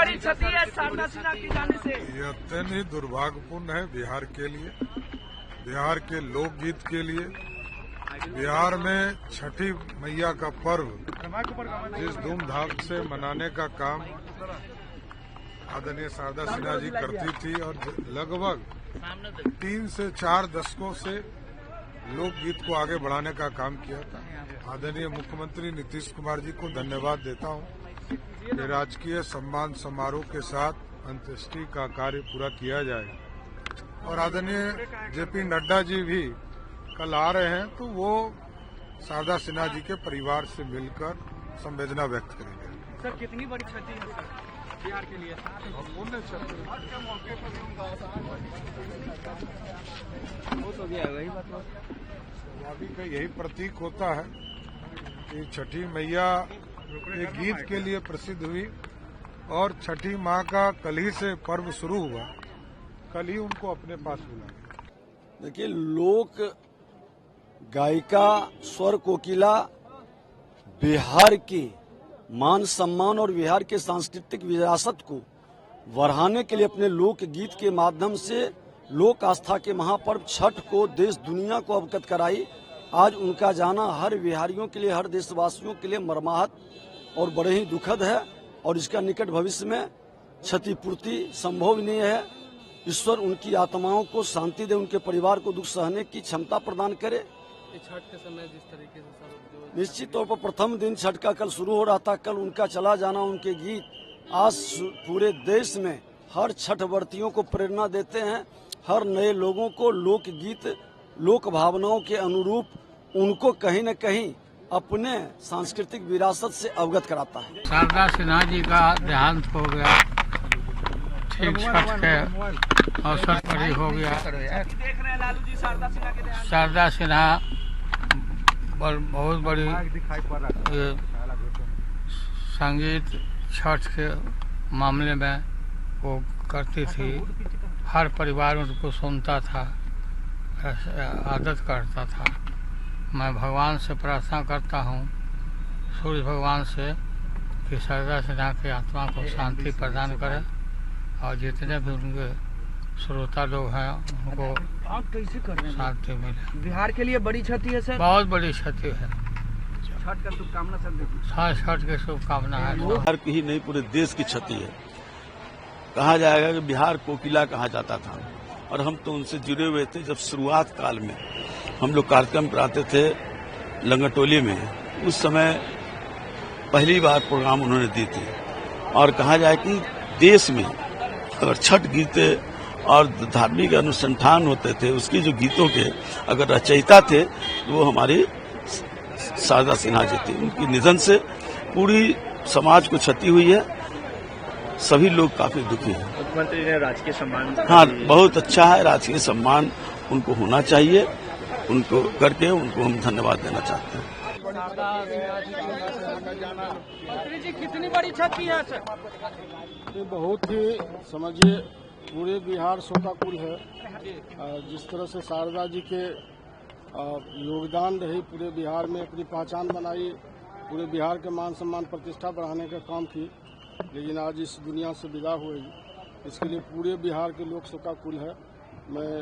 बड़ी क्षति है शारदा सिन्हा के जाने से? ये अत्यंत ही दुर्भाग्यपूर्ण है बिहार के लिए, बिहार के लोकगीत के लिए। बिहार में छठी मैया का पर्व जिस धूमधाम से मनाने का काम आदरणीय शारदा सिन्हा जी करती थी और लगभग 3 से 4 दशकों से लोकगीत को आगे बढ़ाने का काम किया था। आदरणीय मुख्यमंत्री नीतीश कुमार जी को धन्यवाद देता हूं कि राजकीय सम्मान समारोह के साथ अंत्येष्टि का कार्य पूरा किया जाए और आदरणीय जेपी नड्डा जी भी कल आ रहे हैं तो वो शारदा सिन्हा जी के परिवार से मिलकर संवेदना व्यक्त करेंगे। सर कितनी बड़ी क्षति है सर बिहार के लिए? स्वाभाविक है, यही प्रतीक होता है कि छठी मैया एक गीत के लिए प्रसिद्ध हुई और छठी माँ का कल ही से पर्व शुरू हुआ, कल ही उनको अपने पास बुलाया। देखिए, लोक गायिका स्वर कोकिला बिहार की मान सम्मान और बिहार के सांस्कृतिक विरासत को बढ़ाने के लिए अपने लोक गीत के माध्यम से लोक आस्था के महापर्व छठ को देश दुनिया को अवगत कराई। आज उनका जाना हर बिहारियों के लिए, हर देशवासियों के लिए मर्माहत और बड़े ही दुखद है और इसका निकट भविष्य में क्षतिपूर्ति संभव नहीं है। ईश्वर उनकी आत्माओं को शांति दे, उनके परिवार को दुख सहने की क्षमता प्रदान करे। छठ के समय जिस तरीके से निश्चित तौर पर प्रथम दिन छठ का कल शुरू हो रहा था, कल उनका चला जाना, उनके गीत आज पूरे देश में हर छठ व्रतियों को प्रेरणा देते हैं, हर नए लोगों को लोक गीत लोक भावनाओं के अनुरूप उनको कहीं न कहीं अपने सांस्कृतिक विरासत से अवगत कराता है। शारदा सिन्हा जी का देहांत हो गया, ठीक छठ के अवसर पर ही हो गया। देख रहे हैं लालू जी शारदा सिन्हा बहुत बड़ी संगीत छठ के मामले में वो करती थी, हर परिवार उनको सुनता था, आदत करता था। मैं भगवान से प्रार्थना करता हूँ, सूर्य भगवान से, कि शारदा सिन्हा की आत्मा को शांति प्रदान करे और जितने भी उनके श्रोता लोग हैं उनको आप कैसे कर रहे हैं? शांति मिले। बिहार के लिए बड़ी क्षति है सर, बहुत बड़ी क्षति है। छठ का शुभकामना सर। हाँ, छठ की शुभकामना है। बिहार की ही नहीं पूरे देश की क्षति है। कहा जाएगा कि बिहार कोकिला कहा जाता था और हम तो उनसे जुड़े हुए थे। जब शुरुआत काल में हम लोग कार्यक्रम कराते थे लंगटोली में, उस समय पहली बार प्रोग्राम उन्होंने दी थी और कहा जाए कि देश में अगर छठ गीते और धार्मिक अनुसंधान होते थे, उसकी जो गीतों के अगर रचयिता थे वो हमारी शारदा सिन्हा जी थी। उनकी निधन से पूरी समाज को क्षति हुई है, सभी लोग काफी दुखी हैं। मुख्यमंत्री ने राजकीय सम्मान, हाँ, बहुत अच्छा है, राजकीय सम्मान उनको होना चाहिए, उनको करके उनको हम धन्यवाद देना चाहते हैं। मंत्री जी कितनी बड़ी क्षति है सर? ये बहुत ही समझिए पूरे बिहार शोकाकुल है। जिस तरह से शारदा जी के योगदान रही, पूरे बिहार में अपनी पहचान बनाई, पूरे बिहार के मान सम्मान प्रतिष्ठा बढ़ाने का काम की, लेकिन आज इस दुनिया से विदा हुई, इसके लिए पूरे बिहार के लोग शोकाकुल है। मैं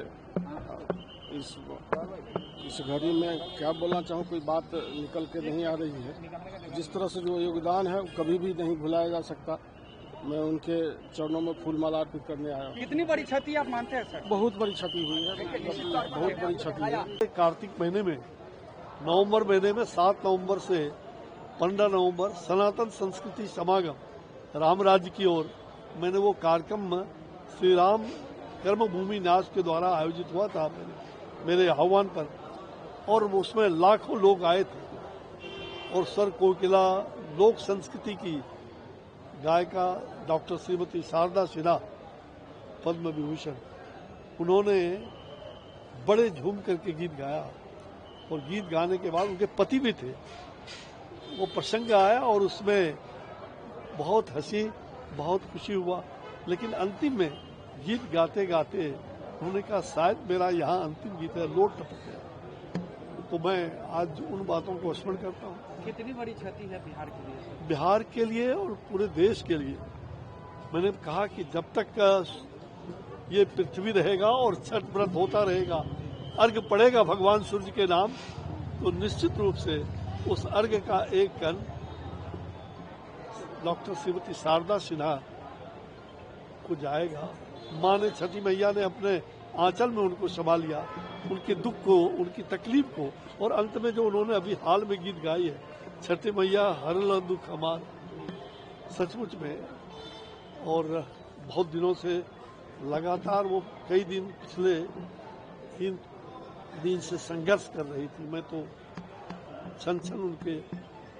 इस घड़ी में क्या बोलना चाहूँ, कोई बात निकल के नहीं आ रही है। जिस तरह से जो योगदान है वो कभी भी नहीं भुलाया जा सकता। मैं उनके चरणों में फूल माला अर्पित करने आया हूँ। कितनी बड़ी क्षति आप मानते हैं सर? बहुत बड़ी क्षति हुई है, बहुत बड़ी क्षति है। कार्तिक महीने में, नवंबर महीने में 7 नवंबर से 15 नवंबर सनातन संस्कृति समागम राम राज्य की ओर, मैंने वो कार्यक्रम श्री राम कर्मभूमि न्यास के द्वारा आयोजित हुआ था मेरे आह्वान पर, और उसमें लाखों लोग आए थे। और स्वर कोकिला लोक संस्कृति की गायिका डॉक्टर श्रीमती शारदा सिन्हा पद्म विभूषण, उन्होंने बड़े झूम करके गीत गाया और गीत गाने के बाद उनके पति भी थे। वो प्रसंग आया और उसमें बहुत हंसी, बहुत खुशी हुआ, लेकिन अंतिम में गीत गाते गाते उन्होंने कहा शायद मेरा यहाँ अंतिम गीत है, लोट टपक गया। तो मैं आज उन बातों को स्मरण करता हूँ। कितनी बड़ी क्षति है बिहार के लिए? बिहार के लिए और पूरे देश के लिए मैंने कहा कि जब तक ये पृथ्वी रहेगा और छठ व्रत होता रहेगा, अर्घ पड़ेगा भगवान सूर्य के नाम, तो निश्चित रूप से उस अर्घ का एक कण डॉक्टर श्रीमती शारदा सिन्हा को जाएगा। माँ ने, छठी मैया ने अपने आंचल में उनको संभाल लिया, उनके दुख को, उनकी तकलीफ को, और अंत में जो उन्होंने अभी हाल में गीत गाई है, छठी मैया हर ल दुख हमार, सचमुच में। और बहुत दिनों से लगातार वो कई दिन, पिछले 3 दिन से संघर्ष कर रही थी। मैं तो क्षण क्षण उनके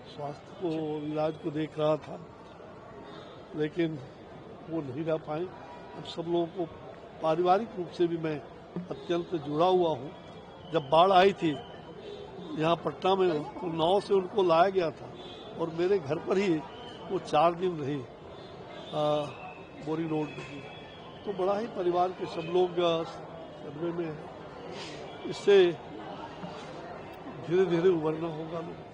स्वास्थ्य को, इलाज को देख रहा था, लेकिन वो नहीं रह पाए। अब सब लोगों को पारिवारिक रूप से भी मैं अत्यंत जुड़ा हुआ हूँ। जब बाढ़ आई थी यहाँ पटना में, तो नाव से उनको लाया गया था और मेरे घर पर ही वो 4 दिन रही, बोरी रोड में। तो बड़ा ही परिवार के सब लोग सदमे में हैं। इससे धीरे धीरे उभरना होगा।